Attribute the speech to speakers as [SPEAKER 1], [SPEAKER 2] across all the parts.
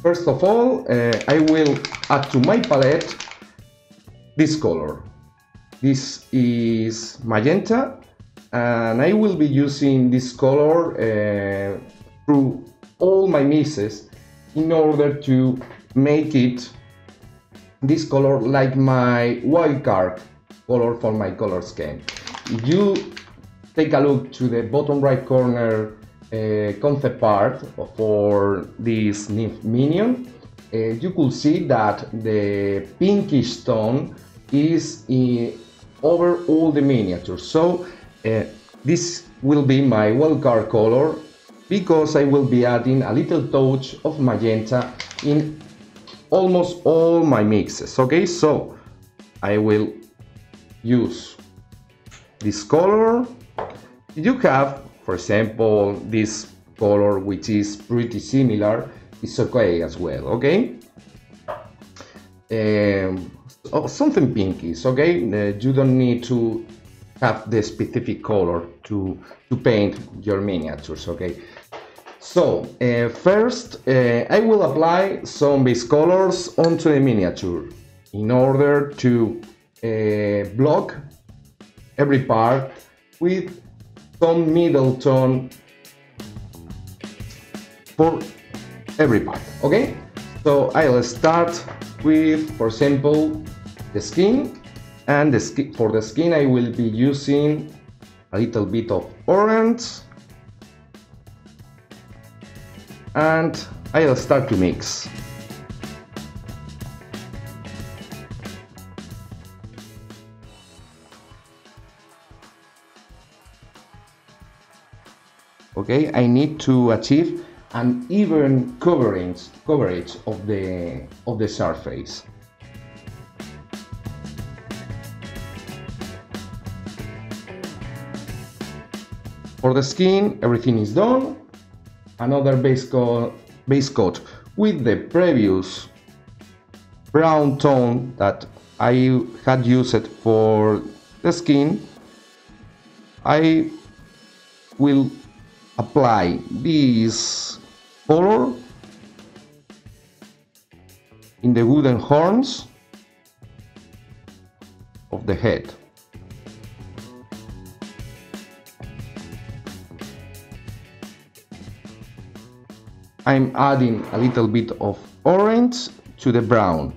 [SPEAKER 1] First of all, I will add to my palette this color. This is magenta, and I will be using this color through all my mixes in order to make it this color like my wildcard color for my color scheme. If you take a look to the bottom right corner concept part for this nymph minion, you could see that the pinkish tone is over all the miniatures. So this will be my wildcard color, because I will be adding a little touch of magenta in almost all my mixes. Okay, so I will use this color. You have, for example, this color which is pretty similar, it's okay as well. Okay, something pinkish. Okay, you don't need to have the specific color to paint your miniatures. Okay, so first I will apply some base colors onto the miniature in order to block every part with some middle tone for every part. Okay, so I'll start with, for example, the skin, and for the skin I will be using a little bit of orange, and I'll start to mix. Okay, I need to achieve an even coverage of the surface. For the skin, everything is done. Another base coat with the previous brown tone that I had used for the skin. I will apply this color in the wooden horns of the head. I'm adding a little bit of orange to the brown,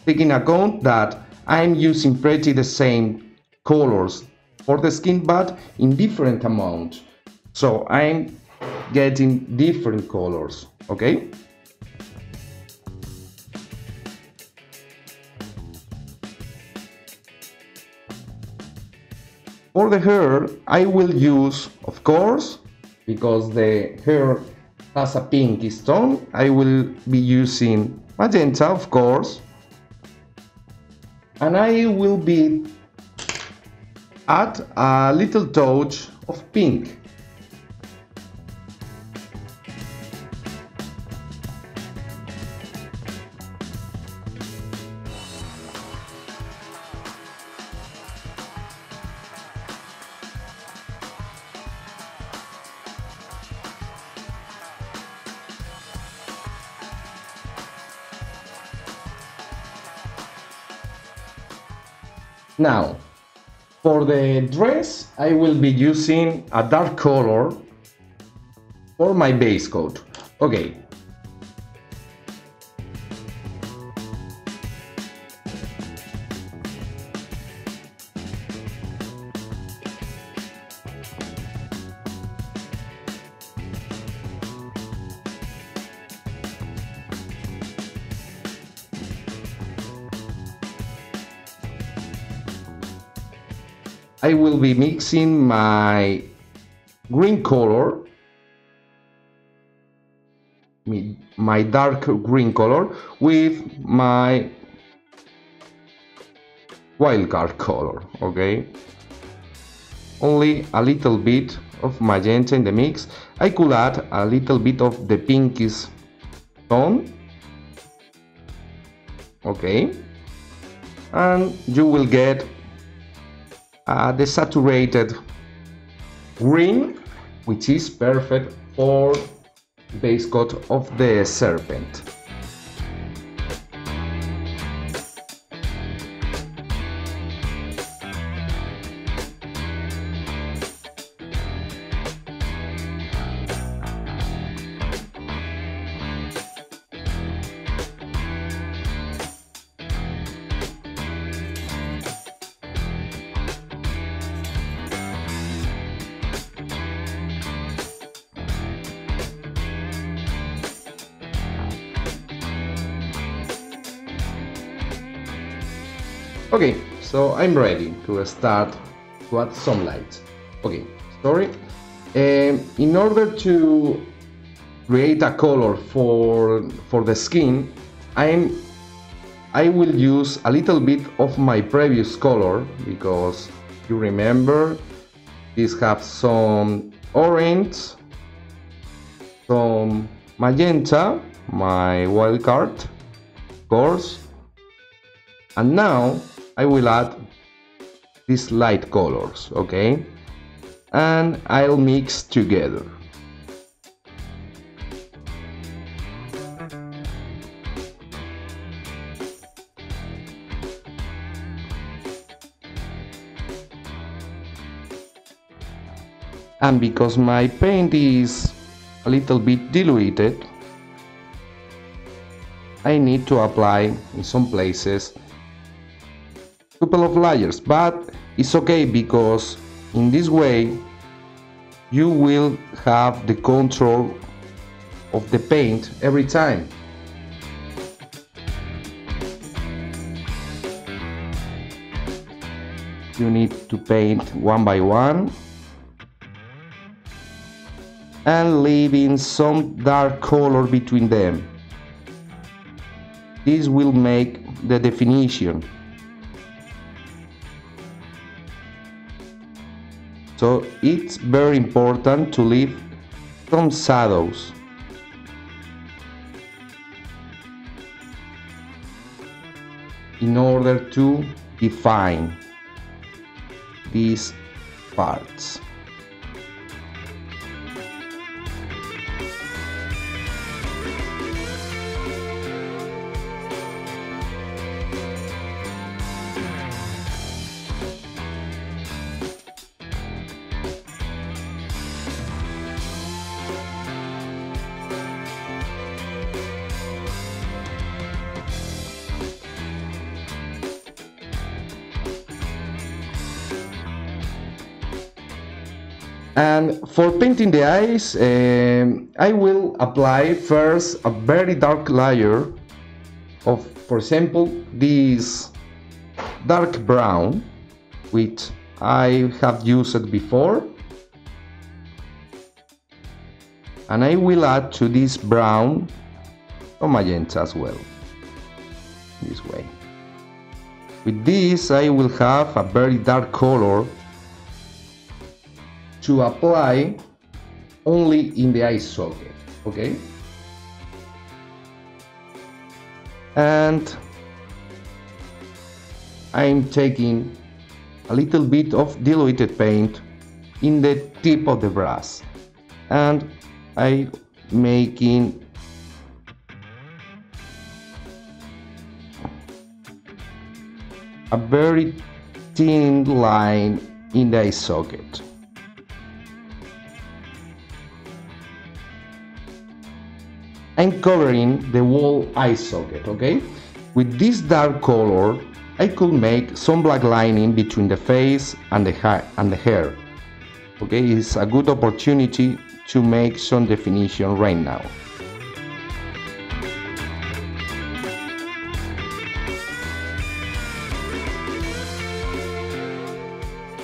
[SPEAKER 1] taking account that I'm using pretty the same colors for the skin, but in different amount. So I'm getting different colors. Okay. For the hair, I will use, of course, because the hair has a pinkish tone, I will be using magenta, of course, and I will be add a little touch of pink. Now, for the dress, I will be using a dark color for my base coat. Okay. I will be mixing my green color, my dark green color, with my wildcard color. Okay, only a little bit of magenta in the mix. I could add a little bit of the pinkish tone. Okay, and you will get the saturated green, which is perfect for base coat of the serpent. Okay, so I'm ready to start to add some light. Okay, sorry. In order to create a color for the skin, I will use a little bit of my previous color, because you remember this has some orange, some magenta, my wild card, of course, and now I will add these light colors, okay? And I'll mix together. And because my paint is a little bit diluted, I need to apply in some places a couple of layers, but it's okay, because in this way you will have the control of the paint every time. You need to paint one by one and leaving some dark color between them. This will make the definition. So it's very important to leave some shadows. In order to define these parts. And for painting the eyes, I will apply first a very dark layer of, for example, this dark brown, which I have used before. And I will add to this brown some magenta as well, this way. With this, I will have a very dark color to apply only in the eye socket, okay? And I'm taking a little bit of diluted paint in the tip of the brush, and I'm making a very thin line in the eye socket. I'm covering the whole eye socket, okay? With this dark color, I could make some black lining between the face and the hair. Okay, it's a good opportunity to make some definition right now.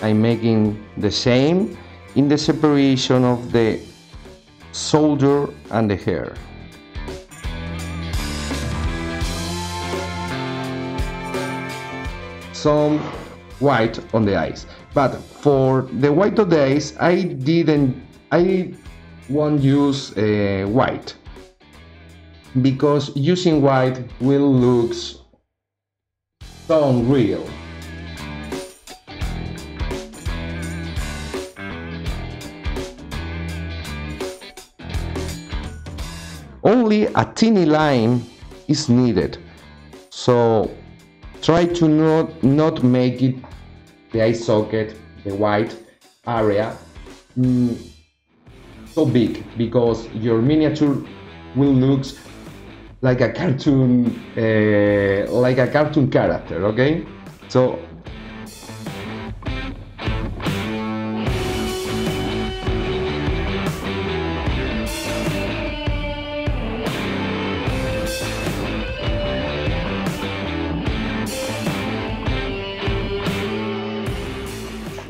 [SPEAKER 1] I'm making the same in the separation of the shoulder and the hair. Some white on the eyes, but for the white of the eyes I won't use white, because using white will look so unreal. only a teeny line is needed. So try to not make it the eye socket, the white area, so big, because your miniature will look like a cartoon character. Okay, so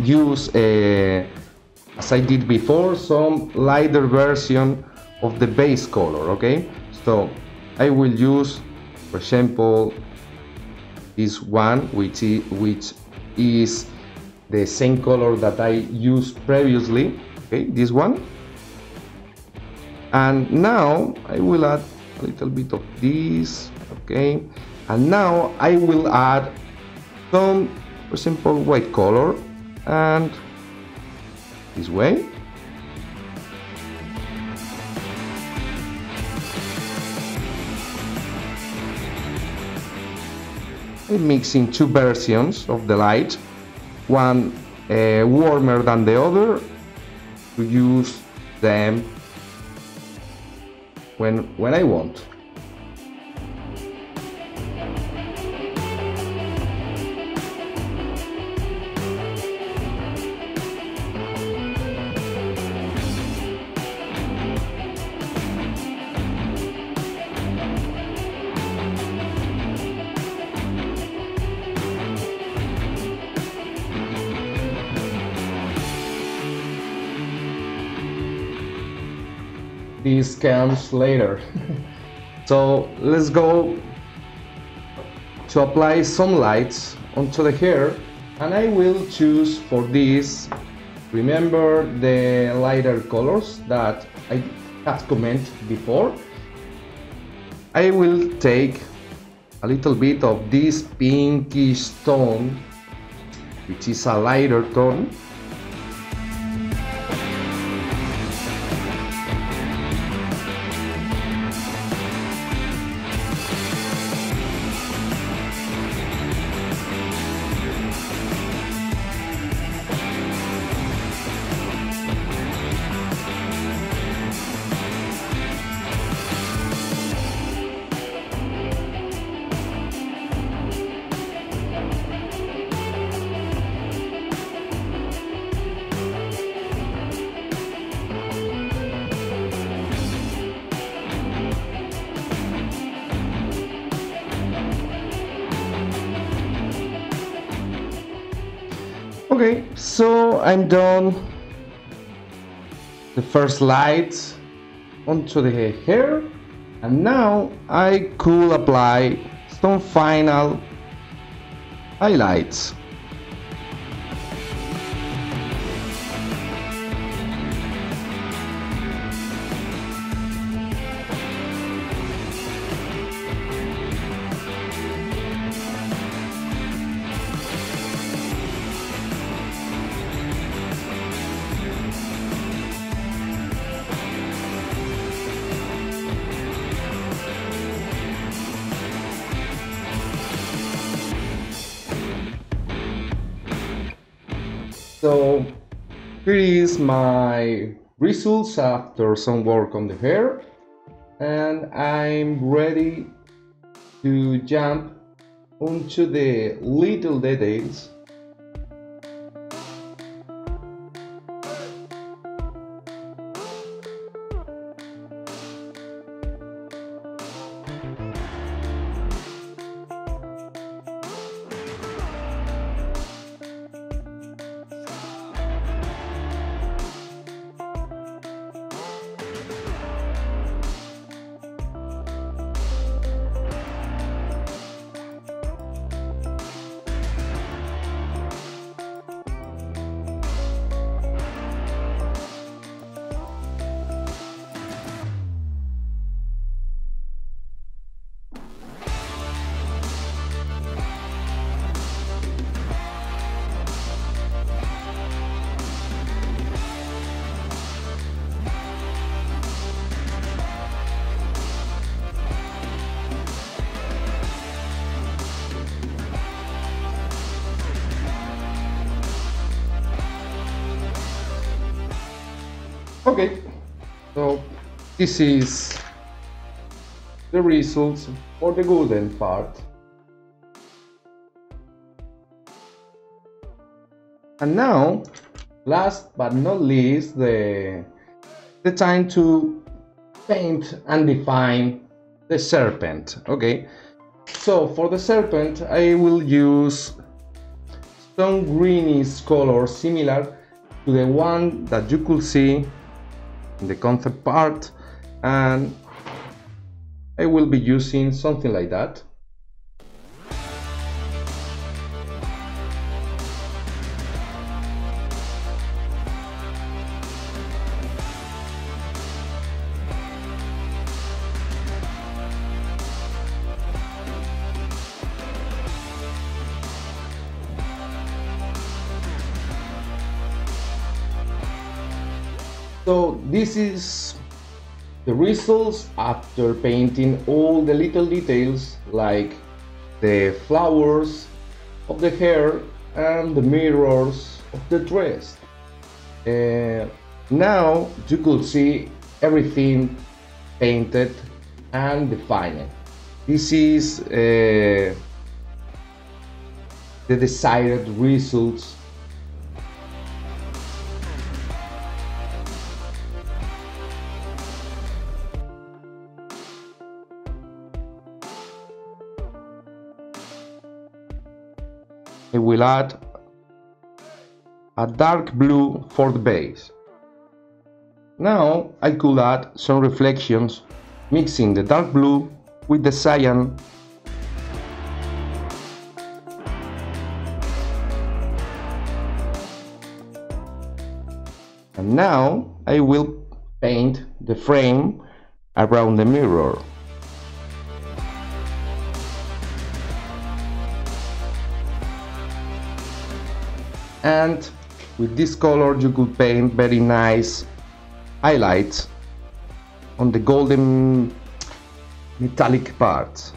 [SPEAKER 1] use, as I did before, some lighter version of the base color. Okay, so I will use, for example, this one, which is the same color that I used previously. Okay, this one. And now I will add a little bit of this. Okay, and now I will add some, for example, white color, and this way. I'm mixing two versions of the light, one warmer than the other, to use them when I want. This comes later. So let's go to apply some lights onto the hair, and I will choose for this, remember the lighter colors that I have commented before. I will take a little bit of this pinkish tone, which is a lighter tone. Okay, so I'm done the first lights onto the hair, and now I could apply some final highlights. So here is my results after some work on the hair, and I'm ready to jump onto the little details. Okay, so this is the results for the golden part. And now, last but not least, the time to paint and define the serpent. Okay, so for the serpent I will use some greenish color similar to the one that you could see in the concept part, and I will be using something like that. So this is the results after painting all the little details like the flowers of the hair and the mirrors of the dress. Now you could see everything painted and defined. This is the desired results. I will add a dark blue for the base. Now I could add some reflections, mixing the dark blue with the cyan. And now I will paint the frame around the mirror. And with this color you could paint very nice highlights on the golden metallic parts.